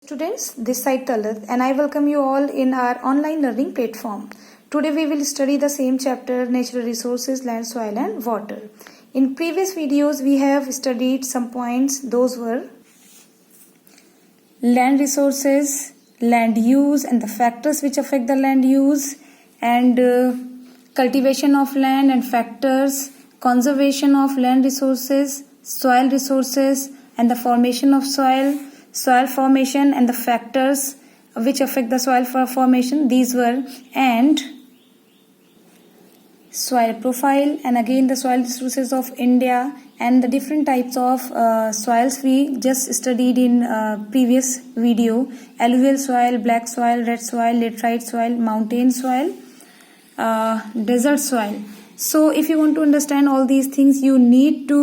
Students, this side Talat and I welcome you all in our online learning platform. Today we will study the same chapter, natural resources, land, soil and water. In previous videos we have studied some points. Those were land resources, land use and the factors which affect the land use, and cultivation of land and factors, conservation of land resources, soil resources and the formation of soil formation and the factors which affect the soil formation. These were, and soil profile, and again the soil resources of India and the different types of soils we just studied in previous video: alluvial soil, black soil, red soil, laterite soil, mountain soil, desert soil. So if you want to understand all these things, you need to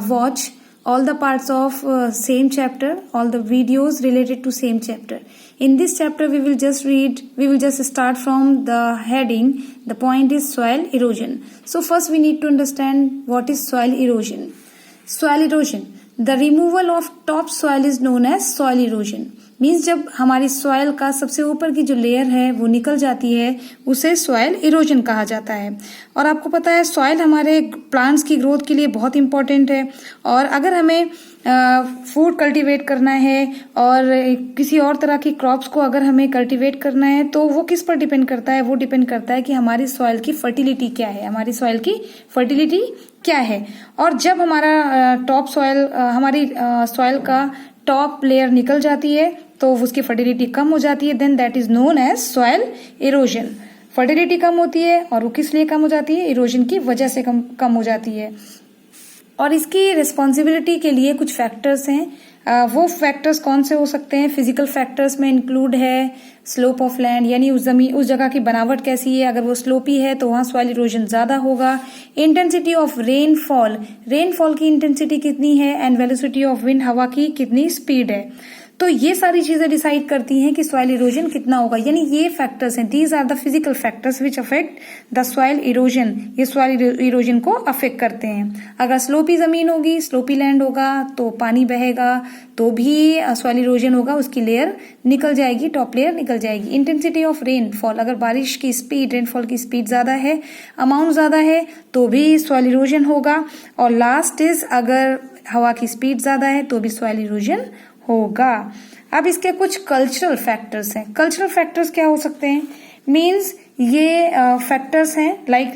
watch all the parts of same chapter, all the videos related to same chapter. In this chapter we will just start from the heading. The point is soil erosion. So first we need to understand what is soil erosion. Soil erosion, the removal of top soil is known as soil erosion. Means जब हमारी soil का सबसे ऊपर की जो layer है वो निकल जाती है, उसे सॉइल इरोजन कहा जाता है. और आपको पता है सॉइल हमारे प्लांट्स की ग्रोथ के लिए बहुत इंपॉर्टेंट है. और अगर हमें फूड कल्टीवेट करना है और किसी और तरह की क्रॉप्स को अगर हमें कल्टीवेट करना है तो वो किस पर डिपेंड करता है? वो डिपेंड करता है कि हमारी सॉइल की फर्टिलिटी क्या है, हमारी सॉइल की फर्टिलिटी क्या है. और जब हमारा टॉप सॉइल, हमारी सॉइल का टॉप लेयर निकल जाती है तो उसकी फर्टिलिटी कम हो जाती है, then that is known as soil erosion. Fertility कम होती है और वो किस लिए कम हो जाती है? इरोजन की वजह से कम हो जाती है. और इसकी रिस्पॉन्सिबिलिटी के लिए कुछ फैक्टर्स हैं. वो फैक्टर्स कौन से हो सकते हैं? फिजिकल फैक्टर्स में इंक्लूड है स्लोप ऑफ लैंड, यानी उस जगह की बनावट कैसी है. अगर वो स्लोपी है तो वहां सॉइल इरोजन ज्यादा होगा. इंटेंसिटी ऑफ रेनफॉल की इंटेंसिटी कितनी है, एंड वेलोसिटी ऑफ विंड, हवा की कितनी स्पीड है. तो ये सारी चीजें डिसाइड करती हैं कि सॉइल इरोजन कितना होगा. यानी ये फैक्टर्स हैं, these are the physical factors which affect the soil erosion. ये सॉइल इरोजन को अफेक्ट करते हैं. अगर स्लोपी जमीन होगी, स्लोपी लैंड होगा तो पानी बहेगा तो भी सॉइल इरोजन होगा, उसकी लेयर निकल जाएगी, टॉप लेयर निकल जाएगी. इंटेंसिटी ऑफ रेनफॉल, अगर बारिश की स्पीड, रेनफॉल की स्पीड ज्यादा है, अमाउंट ज्यादा है तो भी सॉइल इरोजन होगा. और लास्ट इज, अगर हवा की स्पीड ज्यादा है तो भी सॉइल इरोजन होगा. अब इसके कुछ कल्चरल फैक्टर्स हैं. कल्चरल फैक्टर्स क्या हो सकते हैं? मीन्स ये फैक्टर्स हैं लाइक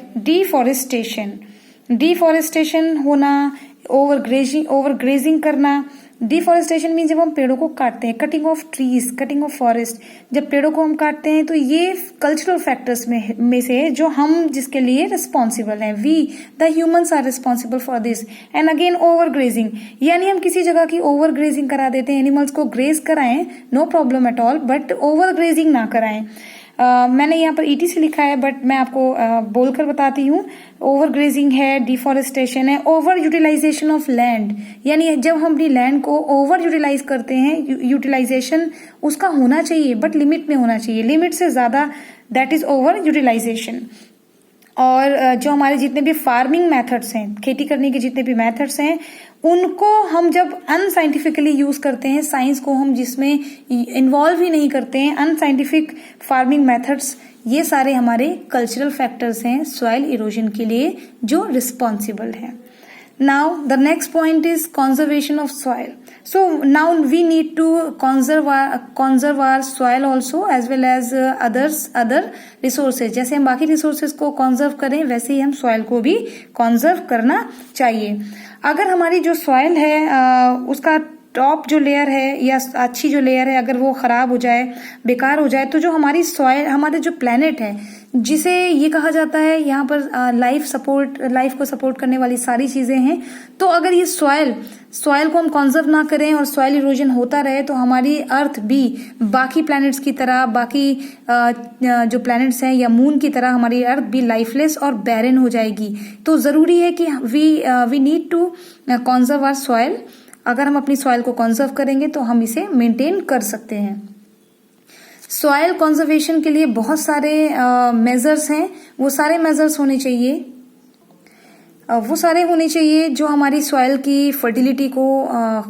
डिफॉरेस्टेशन होना, ओवरग्रेजिंग करना. डिफॉरेस्टेशन मीन जब हम पेड़ों को काटते हैं, cutting of trees, cutting of forest, जब पेड़ों को हम काटते हैं तो ये कल्चरल फैक्टर्स में से जो हम जिसके लिए रिस्पॉन्सिबल हैं, we the humans are responsible for this. And again overgrazing, यानी हम किसी जगह की ओवरग्रेजिंग करा देते हैं. एनिमल्स को ग्रेज कराएं, no problem at all, but overgrazing ना कराएं. मैंने यहाँ पर ETC लिखा है बट मैं आपको बोलकर बताती हूँ. ओवरग्रेजिंग है, डिफॉरेस्टेशन है, ओवर यूटिलाइजेशन ऑफ लैंड, यानी जब हम अपनी लैंड को ओवर यूटिलाइज करते हैं, यूटिलाइजेशन उसका होना चाहिए बट लिमिट में होना चाहिए, लिमिट से ज्यादा, दैट इज ओवर यूटिलाइजेशन. और जो हमारे जितने भी फार्मिंग मेथड्स हैं, खेती करने के जितने भी मेथड्स हैं, उनको हम जब अनसाइंटिफिकली यूज करते हैं, साइंस को हम जिसमें इन्वॉल्व ही नहीं करते हैं, अनसाइंटिफिक फार्मिंग मेथड्स, ये सारे हमारे कल्चरल फैक्टर्स हैं सॉइल इरोजन के लिए जो रिस्पॉन्सिबल हैं. Now the next point is conservation of soil. So now we need to conserve our soil also as well as other resources. जैसे हम बाकी resources को conserve करें वैसे ही हम soil को भी conserve करना चाहिए. अगर हमारी जो soil है उसका टॉप जो लेयर है या अच्छी जो लेयर है अगर वो खराब हो जाए, बेकार हो जाए, तो जो हमारी सॉइल, हमारे जो प्लेनेट है, जिसे ये कहा जाता है यहाँ पर लाइफ को सपोर्ट करने वाली सारी चीजें हैं, तो अगर ये सॉइल को हम कंजर्व ना करें और सॉइल इरोजन होता रहे तो हमारी अर्थ भी बाकी प्लैनेट्स की तरह, बाकी जो प्लैनेट्स हैं या मून की तरह हमारी अर्थ भी लाइफलेस और बैरन हो जाएगी. तो जरूरी है कि we need to conserve our soil. अगर हम अपनी सॉइल को कंजर्व करेंगे तो हम इसे मेंटेन कर सकते हैं. सॉइल कंजर्वेशन के लिए बहुत सारे मेजर्स हैं. वो सारे मेजर्स होने चाहिए वो सारे होने चाहिए जो हमारी सॉइल की फर्टिलिटी को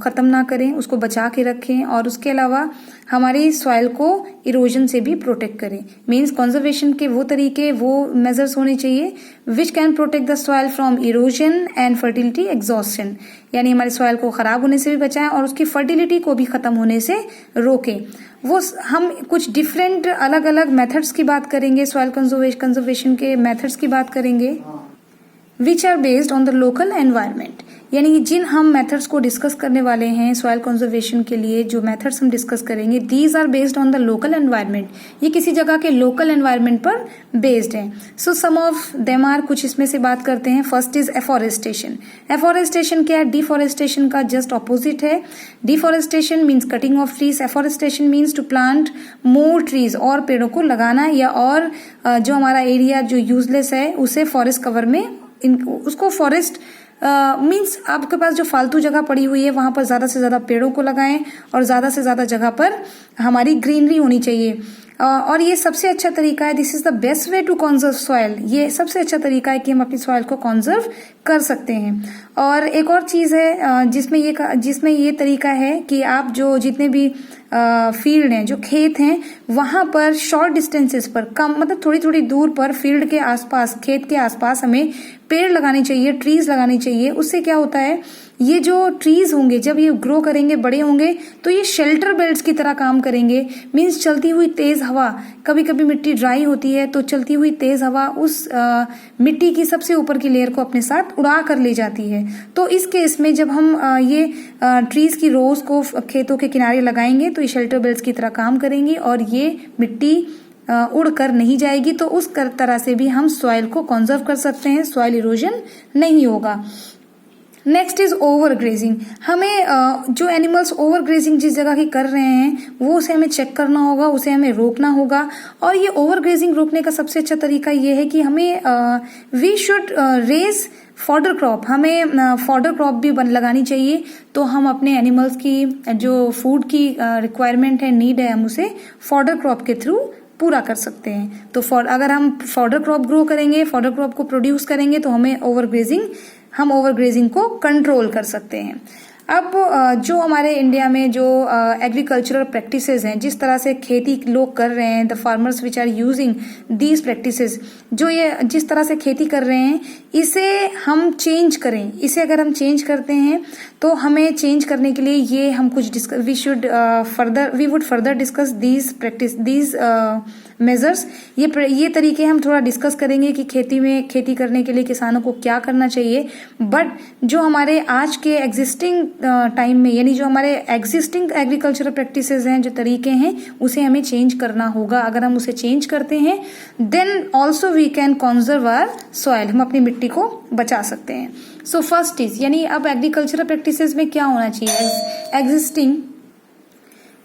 खत्म ना करें, उसको बचा के रखें. और उसके अलावा हमारी सॉइल को इरोजन से भी प्रोटेक्ट करें। मीन्स कंजर्वेशन के वो तरीके, वो मेजर्स होने चाहिए which can protect the soil from erosion and fertility exhaustion, यानी हमारी सॉइल को खराब होने से भी बचाएं और उसकी फर्टिलिटी को भी खत्म होने से रोकें। वो हम कुछ डिफरेंट अलग अलग मेथड्स की बात करेंगे, सॉइल कंजर्वेशन के मेथड्स की बात करेंगे which are based on the local environment. यानी जिन हम मेथड्स को डिस्कस करने वाले हैं सॉइल कंजर्वेशन के लिए, जो मेथड्स हम डिस्कस करेंगे these are based on the local environment, ये किसी जगह के लोकल एनवायरमेंट पर बेस्ड हैं। So some of them are, कुछ इसमें से बात करते हैं। First is afforestation. एफॉरेस्टेशन क्या है? डिफॉरेस्टेशन का जस्ट ऑपोजिट है। Deforestation means cutting of trees, afforestation means to plant more trees, और पेड़ों को लगाना, या और जो हमारा एरिया जो यूजलेस है उसे फॉरेस्ट कवर में उसको फॉरेस्ट मीन्स आपके पास जो फालतू जगह पड़ी हुई है वहां पर ज्यादा से ज्यादा पेड़ों को लगाएं और ज्यादा से ज्यादा जगह पर हमारी ग्रीनरी होनी चाहिए। और ये सबसे अच्छा तरीका है, this is the best way to conserve soil. ये सबसे अच्छा तरीका है कि हम अपनी सॉइल को कंजर्व कर सकते हैं। और एक और चीज है जिसमें ये तरीका है कि आप जो जितने भी फील्ड हैं, जो खेत हैं, वहां पर शॉर्ट डिस्टेंसेस पर, कम मतलब थोड़ी थोड़ी दूर पर फील्ड के आसपास, खेत के आसपास हमें पेड़ लगाने चाहिए, ट्रीज लगानी चाहिए। उससे क्या होता है, ये जो ट्रीज होंगे जब ये ग्रो करेंगे, बड़े होंगे, तो ये शेल्टर बेल्ट्स की तरह काम करेंगे। मीन्स चलती हुई तेज हवा, कभी कभी मिट्टी ड्राई होती है तो चलती हुई तेज हवा उस मिट्टी की सबसे ऊपर की लेयर को अपने साथ उड़ा कर ले जाती है। तो इस केस में जब हम ये ट्रीज की रोज को खेतों के किनारे लगाएंगे तो ये शेल्टर बेल्ट्स की तरह काम करेंगी और ये मिट्टी उड़कर नहीं जाएगी। तो उस तरह से भी हम सॉइल को कंजर्व कर सकते हैं, सॉइल इरोजन नहीं होगा। Next is over grazing. हमें जो एनिमल्स ओवर ग्रेजिंग जिस जगह की कर रहे हैं वो उसे हमें चेक करना होगा, उसे हमें रोकना होगा। और ये ओवर ग्रेजिंग रोकने का सबसे अच्छा तरीका ये है कि हमें we should raise fodder crop. हमें फॉडर क्रॉप भी लगानी चाहिए, तो हम अपने एनिमल्स की जो फूड की रिक्वायरमेंट है, नीड है, हम उसे फॉडर क्रॉप के थ्रू पूरा कर सकते हैं। तो अगर हम फॉडर क्रॉप ग्रो करेंगे, फॉडर क्रॉप को प्रोड्यूस करेंगे, तो हम ओवर ग्रेजिंग को कंट्रोल कर सकते हैं। अब जो हमारे इंडिया में जो एग्रीकल्चरल प्रैक्टिसेस हैं, जिस तरह से खेती लोग कर रहे हैं, the farmers which are using these practices, जो ये जिस तरह से खेती कर रहे हैं, इसे हम चेंज करें। इसे अगर हम चेंज करते हैं तो हमें चेंज करने के लिए ये हम कुछ we would further discuss these measures. ये तरीके हम थोड़ा डिस्कस करेंगे कि खेती करने के लिए किसानों को क्या करना चाहिए। बट जो हमारे आज के एग्जिस्टिंग टाइम में, यानी जो हमारे एग्जिस्टिंग एग्रीकल्चरल प्रैक्टिसेस हैं, जो तरीके हैं, उसे हमें चेंज करना होगा। अगर हम उसे चेंज करते हैं then also we can conserve our soil, हम अपनी मिट्टी को बचा सकते हैं। सो फर्स्ट इज, यानी अब एग्रीकल्चरल प्रैक्टिसेस में क्या होना चाहिए existing.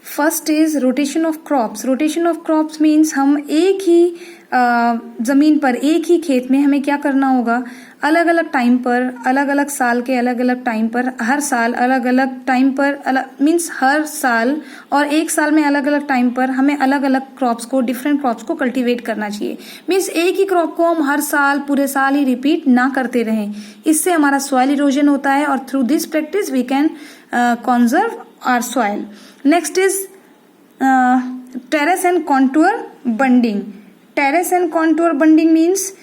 First is rotation of crops. Rotation of crops means हम एक ही जमीन पर, एक ही खेत में हमें क्या करना होगा, अलग अलग टाइम पर, अलग अलग साल के अलग अलग टाइम पर, हर साल अलग अलग टाइम पर, मीन्स हर साल और एक साल में अलग अलग टाइम पर हमें अलग अलग क्रॉप्स को, डिफरेंट क्रॉप्स को कल्टीवेट करना चाहिए। मीन्स एक ही क्रॉप को हम हर साल, पूरे साल ही रिपीट ना करते रहें। इससे हमारा सॉइल इरोजन होता है और through this practice we can conserve our soil. Next is terrace and contour bunding. Terrace and contour bunding means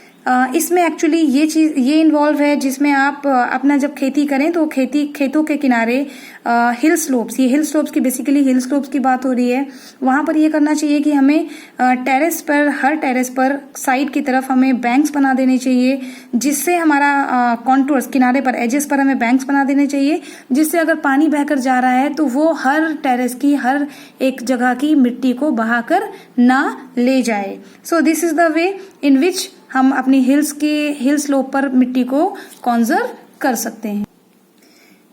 इसमें एक्चुअली ये इन्वॉल्व है जिसमें आप अपना जब खेती करें तो खेतों के किनारे हिल स्लोप्स, ये हिल स्लोप्स की बेसिकली हिल स्लोप्स की बात हो रही है, वहां पर ये करना चाहिए कि हमें टेरेस पर, हर टेरेस पर साइड की तरफ हमें बैंक्स बना देने चाहिए, जिससे हमारा कॉन्टूर्स, किनारे पर, एजेस पर हमें बैंक्स बना देने चाहिए, जिससे अगर पानी बहकर जा रहा है तो वो हर टेरेस की हर एक जगह की मिट्टी को बहाकर ना ले जाए। So this is the way in which हम अपनी हिल स्लोप पर मिट्टी को कंजर्व कर सकते हैं।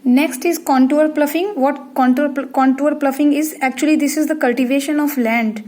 Next is contour ploughing. What contour ploughing is actually this is the cultivation of land.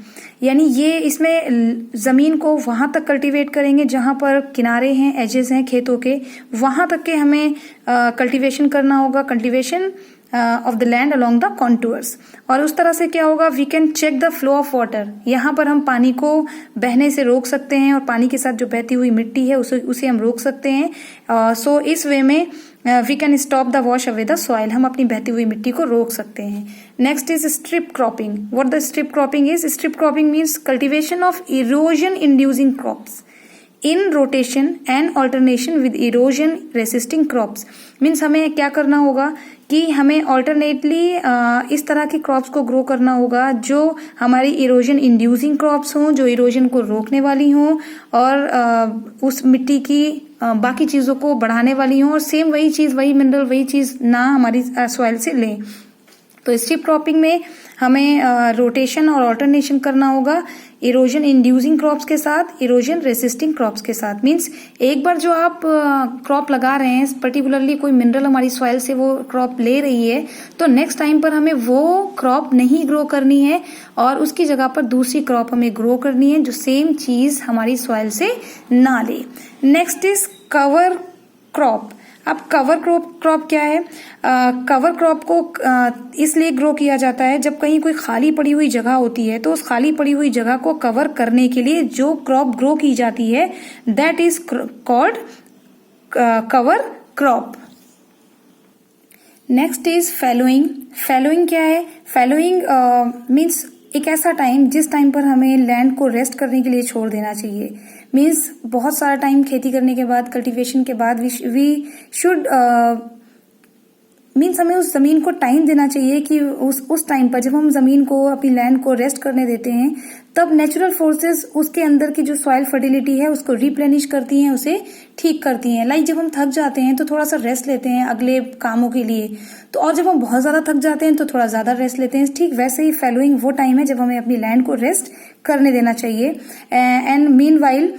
यानी ये इसमें जमीन को वहां तक कल्टीवेट करेंगे जहां पर किनारे हैं, एजेस हैं खेतों के, वहां तक के हमें कल्टीवेशन करना होगा, cultivation of the land along the contours. और उस तरह से क्या होगा, we can check the flow of water. यहाँ पर हम पानी को बहने से रोक सकते हैं और पानी के साथ जो बहती हुई मिट्टी है उसे हम रोक सकते हैं। सो इस वे में we can stop the wash away the soil, हम अपनी बहती हुई मिट्टी को रोक सकते हैं। Next is strip cropping. What the strip cropping is? Strip cropping means cultivation of erosion inducing crops in rotation and alternation with erosion resisting crops. Means हमें क्या करना होगा कि हमें ऑल्टरनेटली इस तरह के क्रॉप्स को ग्रो करना होगा जो हमारी इरोजन इंड्यूसिंग क्रॉप्स हों, जो इरोजन को रोकने वाली हों और उस मिट्टी की बाकी चीज़ों को बढ़ाने वाली हों, और सेम वही चीज़, वही मिनरल, वही चीज़ ना हमारी सॉइल से लें। तो स्ट्रिप क्रॉपिंग में हमें रोटेशन और ऑल्टरनेशन करना होगा इरोजन इंड्यूसिंग क्रॉप्स के साथ, इरोजन रेसिस्टिंग क्रॉप्स के साथ। मीन्स एक बार जो आप क्रॉप लगा रहे हैं, पर्टिकुलरली कोई मिनरल हमारी सॉइल से वो क्रॉप ले रही है, तो नेक्स्ट टाइम पर हमें वो क्रॉप नहीं ग्रो करनी है और उसकी जगह पर दूसरी क्रॉप हमें ग्रो करनी है जो सेम चीज हमारी सॉइल से ना ले। Next is cover crop. अब कवर क्रॉप क्या है? कवर क्रॉप को इसलिए ग्रो किया जाता है जब कहीं कोई खाली पड़ी हुई जगह होती है, तो उस खाली पड़ी हुई जगह को कवर करने के लिए जो क्रॉप ग्रो की जाती है, that is called cover crop. Next is fallowing. Fallowing क्या है? फैलोइंग मीन्स एक ऐसा टाइम जिस टाइम पर हमें लैंड को रेस्ट करने के लिए छोड़ देना चाहिए। मीन्स बहुत सारा टाइम खेती करने के बाद, कल्टीवेशन के बाद वी शुड मीन्स हमें उस जमीन को टाइम देना चाहिए कि उस टाइम पर जब हम जमीन को, अपनी लैंड को रेस्ट करने देते हैं, तब नेचुरल फोर्सेस उसके अंदर की जो सॉइल फर्टिलिटी है उसको रिप्लेनिश करती हैं, उसे ठीक करती हैं। लाइक जब हम थक जाते हैं तो थोड़ा सा रेस्ट लेते हैं अगले कामों के लिए, तो और जब हम बहुत ज्यादा थक जाते हैं तो थोड़ा ज्यादा रेस्ट लेते हैं। ठीक वैसे ही फैलोइंग वो टाइम है जब हमें अपनी लैंड को रेस्ट करने देना चाहिए। एंड मीनवाइल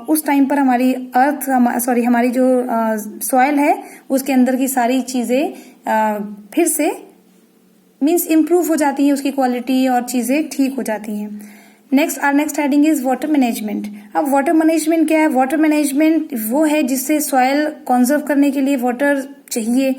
उस टाइम पर हमारी हमारी जो सॉइल है उसके अंदर की सारी चीजें फिर से मीन्स इम्प्रूव हो जाती है, उसकी क्वालिटी और चीजें ठीक हो जाती हैं। Next heading is water management. अब वाटर मैनेजमेंट क्या है? वाटर मैनेजमेंट वो है जिससे सॉइल कंजर्व करने के लिए वाटर चाहिए।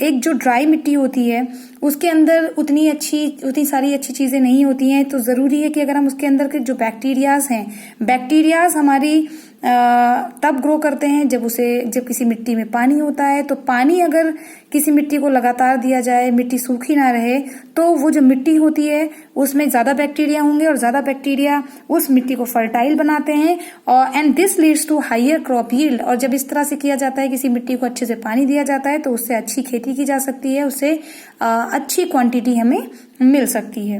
एक जो ड्राई मिट्टी होती है उसके अंदर उतनी सारी अच्छी चीजें नहीं होती हैं, तो जरूरी है कि अगर हम उसके अंदर के जो बैक्टीरियाज हैं, बैक्टीरियाज हमारी तब ग्रो करते हैं जब किसी मिट्टी में पानी होता है। तो पानी अगर किसी मिट्टी को लगातार दिया जाए, मिट्टी सूखी ना रहे, तो वो जो मिट्टी होती है उसमें ज्यादा बैक्टीरिया होंगे और ज्यादा बैक्टीरिया उस मिट्टी को फर्टाइल बनाते हैं और and this leads to higher crop yield. और जब इस तरह से किया जाता है, किसी मिट्टी को अच्छे से पानी दिया जाता है, तो उससे अच्छी खेती की जा सकती है, उससे अच्छी क्वांटिटी हमें मिल सकती है।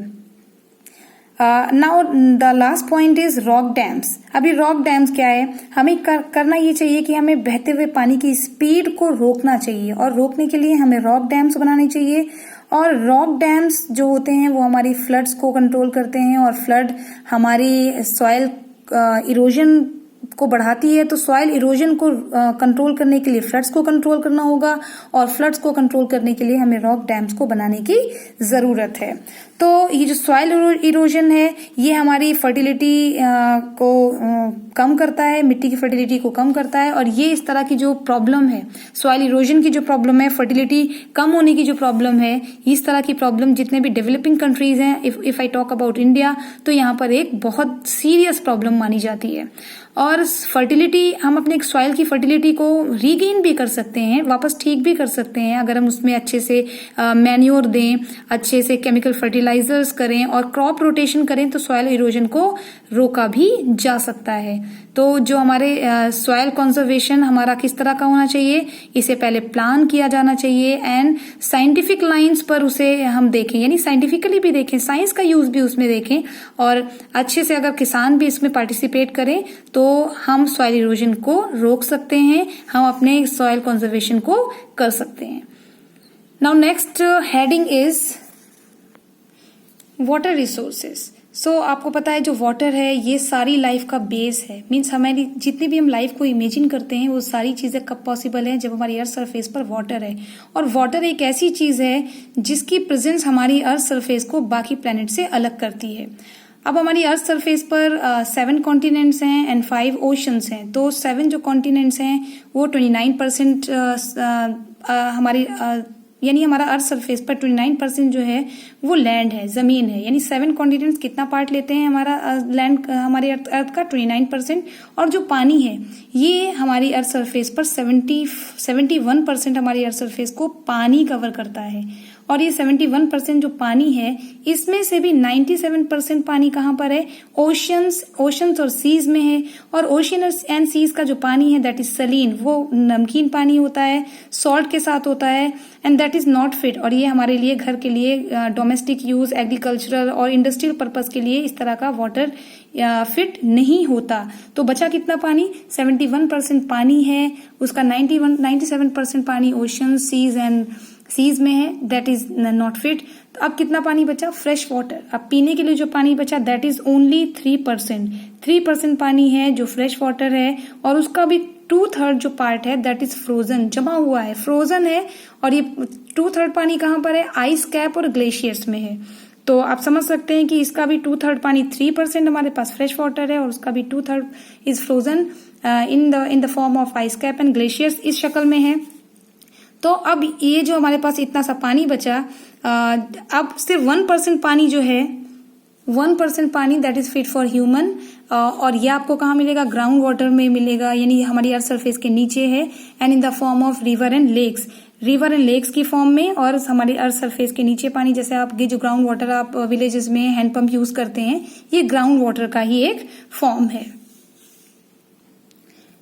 Now the last point is rock dams. अभी रॉक डैम्स क्या है? हमें करना ये चाहिए कि हमें बहते हुए पानी की स्पीड को रोकना चाहिए, और रोकने के लिए हमें रॉक डैम्स बनाने चाहिए। और रॉक डैम्स जो होते हैं वो हमारी फ्लड्स को कंट्रोल करते हैं, और फ्लड हमारी सॉइल इरोजन को बढ़ाती है। तो सॉइल इरोजन को कंट्रोल करने के लिए फ्लड्स को कंट्रोल करना होगा, और फ्लड्स को कंट्रोल करने के लिए हमें रॉक डैम्स को बनाने की जरूरत है। तो ये जो सॉइल इरोजन है ये हमारी फर्टिलिटी को कम करता है, मिट्टी की फर्टिलिटी को कम करता है। और ये इस तरह की जो प्रॉब्लम है, सॉइल इरोजन की जो प्रॉब्लम है, फर्टिलिटी कम होने की जो प्रॉब्लम है, इस तरह की प्रॉब्लम जितने भी डेवलपिंग कंट्रीज हैं, if I talk about India, तो यहाँ पर एक बहुत सीरियस प्रॉब्लम मानी जाती है। और फर्टिलिटी, हम अपने सॉइल की फर्टिलिटी को रीगेन भी कर सकते हैं, वापस ठीक भी कर सकते हैं, अगर हम उसमें अच्छे से मैन्योर दें, अच्छे से केमिकल फर्टिलाइजर्स करें और क्रॉप रोटेशन करें, तो सॉइल इरोजन को रोका भी जा सकता है। तो जो हमारे सॉइल कंजर्वेशन हमारा किस तरह का होना चाहिए, इसे पहले प्लान किया जाना चाहिए एंड साइंटिफिक लाइंस पर उसे हम देखें, यानी साइंटिफिकली भी देखें, साइंस का यूज भी उसमें देखें, और अच्छे से अगर किसान भी इसमें पार्टिसिपेट करें तो हम सॉइल इरोजन को रोक सकते हैं, हम अपने सॉइल कंजर्वेशन को कर सकते हैं। Now next heading is water resources. So आपको पता है जो वाटर है ये सारी लाइफ का बेस है। मीन्स हमारी जितनी भी हम लाइफ को इमेजिन करते हैं वो सारी चीजें कब पॉसिबल है, जब हमारी अर्थ सरफेस पर वाटर है। और वाटर एक ऐसी चीज है जिसकी प्रेजेंस हमारी अर्थ सरफेस को बाकी प्लैनेट से अलग करती है। अब हमारी अर्थ सरफेस पर 7 कॉन्टिनेंट्स हैं एंड 5 ओशंस हैं। तो 7 जो कॉन्टिनेंट्स हैं वो 29% हमारी यानी हमारा अर्थ सरफेस पर 29% जो है वो लैंड है, जमीन है। यानी 7 कॉन्टिनेंट्स कितना पार्ट लेते हैं हमारा लैंड, हमारे अर्थ का 29%। और जो पानी है ये हमारी अर्थ सरफेस पर 71% हमारी अर्थ सरफेस को पानी कवर करता है। और ये 71% जो पानी है इसमें से भी 97% पानी कहाँ पर है? ओशंस और सीज में है। और ओशन एंड सीज का जो पानी है दैट इज सलीन, वो नमकीन पानी होता है, सॉल्ट के साथ होता है, and that is not fit. और ये हमारे लिए घर के लिए डोमेस्टिक यूज, एग्रीकल्चरल और इंडस्ट्रियल पर्पस के लिए इस तरह का वाटर फिट नहीं होता। तो बचा कितना पानी? 71% पानी है, उसका 97% पानी ओशन, सीज में है, दैट इज नॉट फिट। तो अब कितना पानी बचा? Fresh water. अब पीने के लिए जो पानी बचा दैट इज ओनली 3% पानी है जो फ्रेश वाटर है। और उसका भी 2/3 जो पार्ट है दैट इज फ्रोजन, जमा हुआ है, फ्रोजन है। और ये 2/3 पानी कहाँ पर है? आइस कैप और ग्लेशियर्स में है। तो आप समझ सकते हैं कि इसका भी 2/3 पानी, 3% हमारे पास फ्रेश वाटर है और उसका भी 2/3 is frozen in the form of ice cap and glaciers, इस शक्ल में है। तो अब ये जो हमारे पास इतना सा पानी बचा, अब सिर्फ 1% पानी जो है, 1% पानी that is fit for human. और ये आपको कहाँ मिलेगा? ग्राउंड वाटर में मिलेगा, यानी हमारी अर्थ सरफेस के नीचे है, and in the form of river and lakes की फॉर्म में। और हमारी अर्थ सरफेस के नीचे पानी, जैसे आप जो ग्राउंड वाटर आप विलेजेस में हैंडपंप यूज करते हैं, ये ग्राउंड वाटर का ही एक फॉर्म है।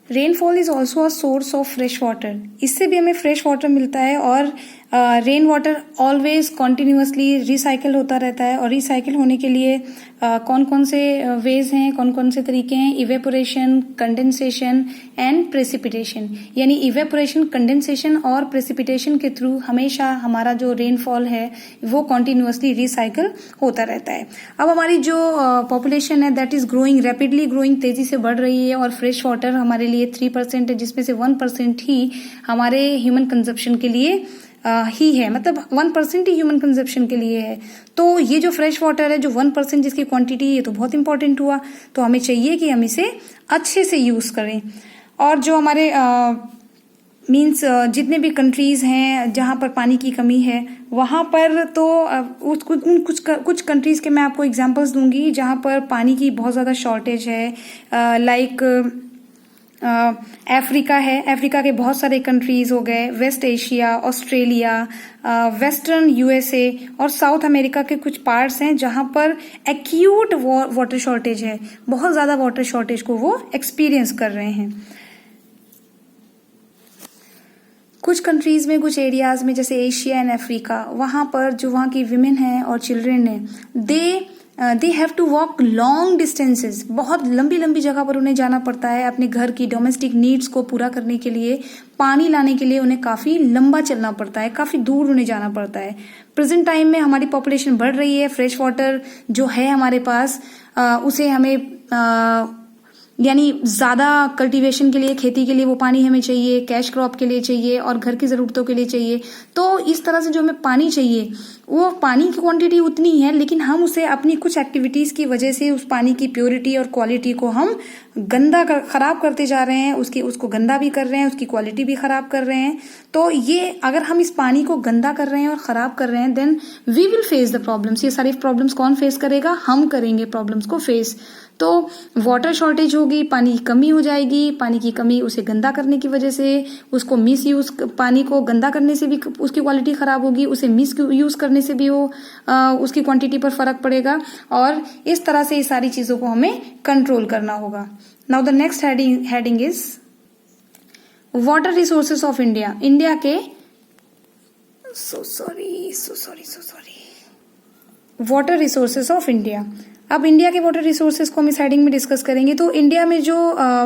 Rainfall is also a source of fresh water, इससे भी हमें फ्रेश वाटर मिलता है। और rain water always continuously recycle होता रहता है। और रिसाइकल होने के लिए कौन कौन से वेज हैं, कौन कौन से तरीके हैं? Evaporation, condensation and precipitation. यानी इवेपोरेशन, कंडेंसेशन और प्रेसिपिटेशन के थ्रू हमेशा हमारा जो रेनफॉल है वो कॉन्टिन्यूसली रिसाइकल होता रहता है। अब हमारी जो पॉपुलेशन है that is growing, rapidly growing, तेजी से बढ़ रही है। और फ्रेश वाटर हमारे लिए 3% है, जिसमें से 1% ही हमारे ह्यूमन कंजप्शन के लिए ही है, मतलब 1% ही ह्यूमन कंजप्शन के लिए है। तो ये जो फ्रेश वाटर है, जो 1% जिसकी क्वांटिटी, ये तो बहुत इंपॉर्टेंट हुआ। तो हमें चाहिए कि हम इसे अच्छे से यूज करें। और जो हमारे मीन्स जितने भी कंट्रीज हैं जहाँ पर पानी की कमी है, वहाँ पर तो कुछ कंट्रीज के मैं आपको एग्जांपल्स दूंगी जहाँ पर पानी की बहुत ज़्यादा शॉर्टेज है। लाइक अफ्रीका है, अफ्रीका के बहुत सारे कंट्रीज हो गए, West Asia, Australia, western USA और साउथ अमेरिका के कुछ पार्ट्स हैं जहां पर एक्यूट वाटर शॉर्टेज है, बहुत ज्यादा वाटर शॉर्टेज को वो एक्सपीरियंस कर रहे हैं। कुछ कंट्रीज में, कुछ एरियाज में, जैसे एशिया एंड अफ्रीका, वहां पर जो वहां की विमेन हैं और चिल्ड्रेन हैं, they have to walk long distances, बहुत लंबी लंबी जगह पर उन्हें जाना पड़ता है अपने घर की डोमेस्टिक नीड्स को पूरा करने के लिए। पानी लाने के लिए उन्हें काफी लंबा चलना पड़ता है, काफी दूर उन्हें जाना पड़ता है। प्रेजेंट टाइम में हमारी पॉपुलेशन बढ़ रही है, फ्रेश वाटर जो है हमारे पास उसे हमें यानी ज्यादा कल्टीवेशन के लिए, खेती के लिए वो पानी हमें चाहिए, कैश क्रॉप के लिए चाहिए और घर की जरूरतों के लिए चाहिए। तो इस तरह से जो हमें पानी चाहिए वो पानी की क्वांटिटी उतनी है, लेकिन हम उसे अपनी कुछ एक्टिविटीज की वजह से उस पानी की प्योरिटी और क्वालिटी को हम खराब करते जा रहे हैं, उसको गंदा भी कर रहे हैं, उसकी क्वालिटी भी खराब कर रहे हैं। तो ये अगर हम इस पानी को गंदा कर रहे हैं और खराब कर रहे हैं, then we will face the problems. ये सारी प्रॉब्लम्स कौन फेस करेगा? हम करेंगे प्रॉब्लम्स को फेस। तो वाटर शॉर्टेज होगी, पानी की कमी हो जाएगी, पानी की कमी उसे गंदा करने की वजह से, उसको मिस यूज, पानी को गंदा करने से भी उसकी क्वालिटी खराब होगी, उसे मिस यूज करने से भी वो उसकी क्वांटिटी पर फर्क पड़ेगा। और इस तरह से ये सारी चीजों को हमें कंट्रोल करना होगा। Now the next heading is water resources of India. India के वाटर रिसोर्सेस ऑफ इंडिया। अब इंडिया के वाटर रिसोर्सेज को हम इस हेडिंग में डिस्कस करेंगे। तो इंडिया में जो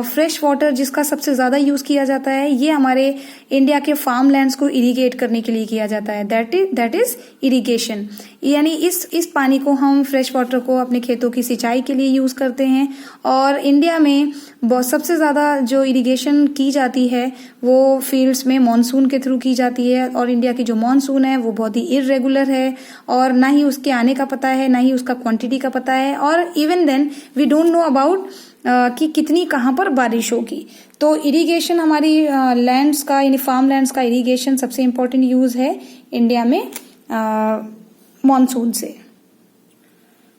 फ्रेश वाटर जिसका सबसे ज्यादा यूज किया जाता है, ये हमारे इंडिया के फार्म लैंड्स को इरिगेट करने के लिए किया जाता है, दैट इज इरिगेशन। यानी इस पानी को हम फ्रेश वाटर को अपने खेतों की सिंचाई के लिए यूज करते हैं। और इंडिया में सबसे ज्यादा जो इरिगेशन की जाती है वो फील्ड्स में मानसून के थ्रू की जाती है। और इंडिया की जो मानसून है वो बहुत ही इरेगुलर है, और ना ही उसके आने का पता है, ना ही उसका क्वांटिटी का पता है, और even then we don't know about कि कितनी कहाँ पर बारिश होगी। तो इरिगेशन हमारी लैंड्स का, यानी फार्म लैंड्स का इरिगेशन सबसे इम्पोर्टेंट यूज है इंडिया में मॉनसून से।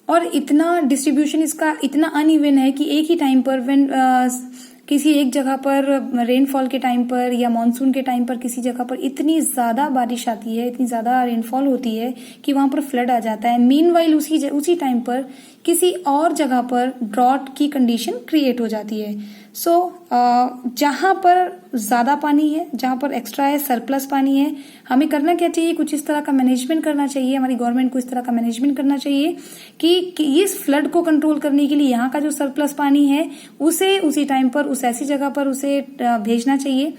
और इतना डिस्ट्रीब्यूशन इसका इतना अनइवन है कि एक ही टाइम पर किसी एक जगह पर रेनफॉल के टाइम पर या मॉनसून के टाइम पर किसी जगह पर इतनी ज्यादा बारिश आती है, इतनी ज्यादा रेनफॉल होती है कि वहां पर फ्लड आ जाता है। मीनवाइल उसी टाइम पर किसी और जगह पर ड्रॉट की कंडीशन क्रिएट हो जाती है। सो जहां पर ज्यादा पानी है, जहां पर एक्स्ट्रा है, सरप्लस पानी है, हमें करना क्या चाहिए, कुछ इस तरह का मैनेजमेंट करना चाहिए, हमारी गवर्नमेंट को इस तरह का मैनेजमेंट करना चाहिए कि इस फ्लड को कंट्रोल करने के लिए यहाँ का जो सरप्लस पानी है उसे उसी टाइम पर उस ऐसी जगह पर उसे भेजना चाहिए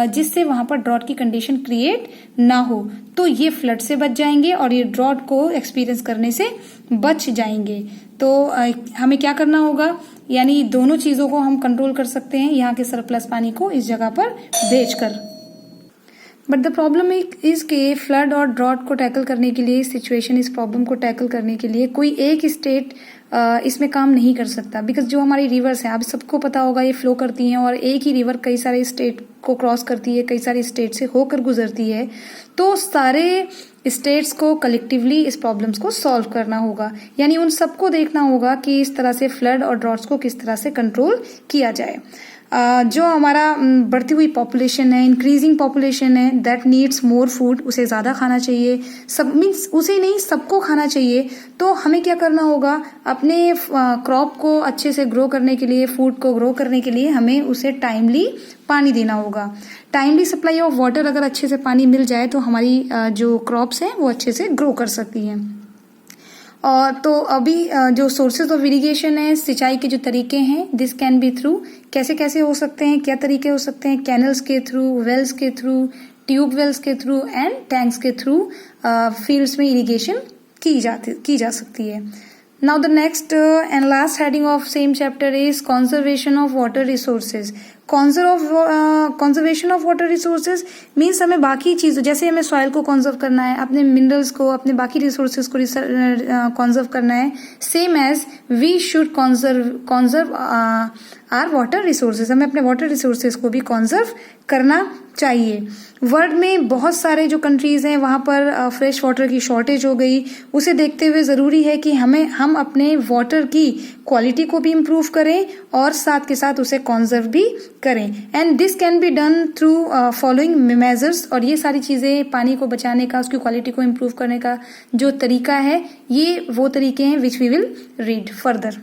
जिससे वहां पर ड्रॉट की कंडीशन क्रिएट ना हो। तो ये फ्लड से बच जाएंगे और ये ड्रॉट को एक्सपीरियंस करने से बच जाएंगे। तो हमें क्या करना होगा, यानी दोनों चीजों को हम कंट्रोल कर सकते हैं, यहाँ के सरप्लस पानी को इस जगह पर भेजकर। बट द प्रॉब्लम इज के फ्लड और ड्रॉट को टैकल करने के लिए, सिचुएशन, इस प्रॉब्लम को टैकल करने के लिए कोई एक स्टेट इसमें काम नहीं कर सकता। बिकॉज जो हमारी रिवर्स है, आप सबको पता होगा, ये फ्लो करती हैं और एक ही रिवर कई सारे स्टेट को क्रॉस करती है, कई सारे स्टेट से होकर गुजरती है। तो सारे स्टेट्स को कलेक्टिवली इस प्रॉब्लम्स को सॉल्व करना होगा, यानी उन सबको देखना होगा कि इस तरह से फ्लड और ड्रॉट्स को किस तरह से कंट्रोल किया जाए। जो हमारा बढ़ती हुई पॉपुलेशन है, इंक्रीजिंग पॉपुलेशन है, दैट नीड्स मोर फूड, उसे ज्यादा खाना चाहिए, सब मीन्स उसे नहीं सबको खाना चाहिए। तो हमें क्या करना होगा, अपने क्रॉप को अच्छे से ग्रो करने के लिए, फूड को ग्रो करने के लिए हमें उसे टाइमली पानी देना होगा। टाइमली सप्लाई ऑफ वाटर, अगर अच्छे से पानी मिल जाए तो हमारी जो क्रॉप्स हैं वो अच्छे से ग्रो कर सकती हैं। और तो अभी जो सोर्सेज ऑफ इरिगेशन है, सिंचाई के जो तरीके हैं, दिस कैन बी थ्रू, कैसे कैसे हो सकते हैं, क्या तरीके हो सकते हैं, कैनल्स के थ्रू, वेल्स के थ्रू, ट्यूब वेल्स के थ्रू एंड टैंक्स के थ्रू फील्ड्स में इरिगेशन की जा सकती है। Now the next and last heading of same chapter is conservation of water resources. Conservation of water resources means हमें बाकी चीजों, जैसे हमें सॉइल को कंजर्व करना है, अपने मिनरल्स को, अपने बाकी रिसोर्सेज को कंजर्व करना है, same as we should conserve our water resources, हमें अपने वाटर रिसोर्सेज को भी कंजर्व करना चाहिए। वर्ल्ड में बहुत सारे जो कंट्रीज हैं वहां पर फ्रेश वाटर की शॉर्टेज हो गई, उसे देखते हुए जरूरी है कि हम अपने वाटर की क्वालिटी को भी इम्प्रूव करें और साथ के साथ उसे कंजर्व भी करें। And this can be done through following measures, और ये सारी चीजें पानी को बचाने का, उसकी क्वालिटी को इम्प्रूव करने का जो तरीका है, ये वो तरीके हैं which we will read further.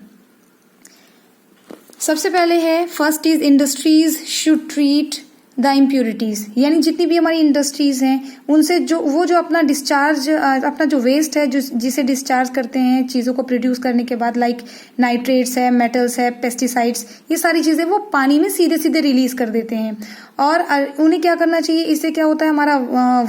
सबसे पहले है, first is industries should treat the impurities, यानी जितनी भी हमारी इंडस्ट्रीज हैं उनसे जो अपना डिस्चार्ज, अपना जो वेस्ट है, जिसे डिस्चार्ज करते हैं चीजों को प्रोड्यूस करने के बाद, लाइक नाइट्रेट्स है, मेटल्स है, पेस्टिसाइड्स, ये सारी चीजें वो पानी में सीधे सीधे रिलीज कर देते हैं। और उन्हें क्या करना चाहिए, इससे क्या होता है, हमारा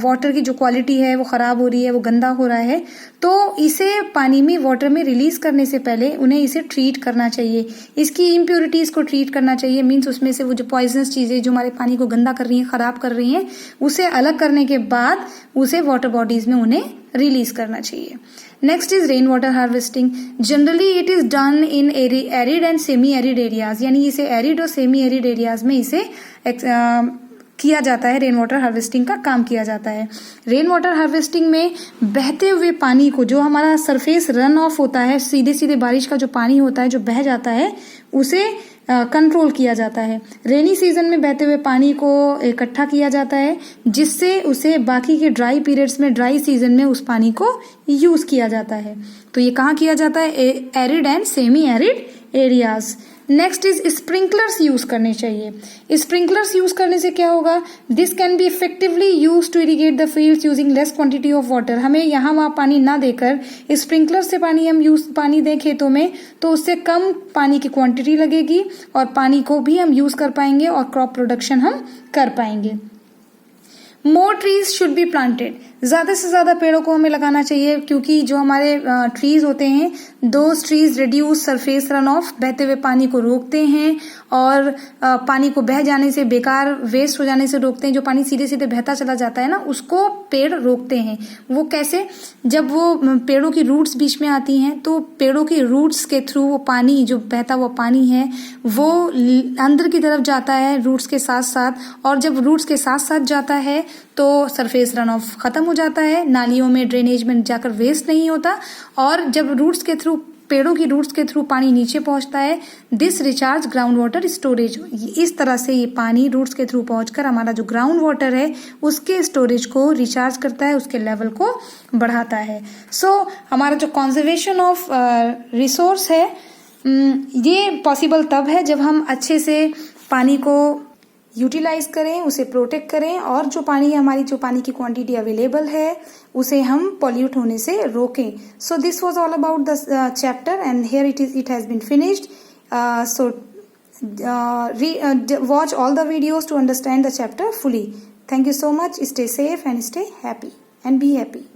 वाटर की जो क्वालिटी है वो खराब हो रही है, वो गंदा हो रहा है, तो इसे पानी में, वाटर में रिलीज करने से पहले उन्हें इसे ट्रीट करना चाहिए, इसकी इम्प्यूरिटीज को ट्रीट करना चाहिए। मीन्स उसमें से वो जो पॉइजनस चीजें जो हमारे पानी को गंदा कर रही हैं, खराब कर रही हैं, उसे अलग करने के बाद उसे वाटर बॉडीज में उन्हें रिलीज करना चाहिए। Next is rain water harvesting. Generally it is done in arid and semi arid areas, यानी इसे एरिड और सेमी एरिड एरियाज में इसे किया जाता है, रेन वाटर हार्वेस्टिंग का काम किया जाता है। रेन वाटर हार्वेस्टिंग में बहते हुए पानी को, जो हमारा सरफेस रन ऑफ होता है, सीधे सीधे बारिश का जो पानी होता है जो बह जाता है, उसे कंट्रोल किया जाता है। रेनी सीजन में बहते हुए पानी को इकट्ठा किया जाता है, जिससे उसे बाकी के ड्राई पीरियड्स में, ड्राई सीजन में उस पानी को यूज किया जाता है। तो ये कहाँ किया जाता है, arid and semi arid areas. Next is sprinklers use करने चाहिए। स्प्रिंकलर्स यूज करने से क्या होगा, this can be effectively use to irrigate the fields using less quantity of water. हमें यहाँ वहाँ पानी ना देकर स्प्रिंकलर से पानी दें खेतों में, तो उससे कम पानी की क्वांटिटी लगेगी और पानी को भी हम यूज कर पाएंगे और क्रॉप प्रोडक्शन हम कर पाएंगे। More trees should be planted, ज्यादा से ज्यादा पेड़ों को हमें लगाना चाहिए, क्योंकि जो हमारे ट्रीज होते हैं, those trees reduce surface run of, बहते हुए पानी को रोकते हैं और पानी को बह जाने से, बेकार वेस्ट हो जाने से रोकते हैं। जो पानी सीधे सीधे बहता चला जाता है ना, उसको पेड़ रोकते हैं। वो कैसे, जब वो पेड़ों की रूट्स बीच में आती हैं, तो पेड़ों की रूट्स के थ्रू वो पानी, जो बहता हुआ पानी है, वो अंदर की तरफ जाता है रूट्स के साथ साथ, और जब रूट्स के साथ साथ जाता है तो सरफेस रन ऑफ खत्म हो जाता है, नालियों में ड्रेनेज में जाकर वेस्ट नहीं होता, और जब रूट्स के थ्रू, पेड़ों की रूट्स के थ्रू पानी नीचे पहुंचता है, this recharge ground water storage. इस तरह से ये पानी रूट्स के थ्रू पहुंचकर हमारा जो ग्राउंड वाटर है उसके स्टोरेज को रिचार्ज करता है, उसके लेवल को बढ़ाता है। सो हमारा जो कंजर्वेशन ऑफ रिसोर्स है ये पॉसिबल तब है जब हम अच्छे से पानी को यूटिलाइज करें, उसे प्रोटेक्ट करें, और जो पानी हमारी जो पानी की क्वांटिटी अवेलेबल है उसे हम पॉल्यूट होने से रोकें। So this was all about the chapter and here it has been finished. So watch all the videos to understand the chapter fully. Thank you so much. Stay safe and stay happy and be happy.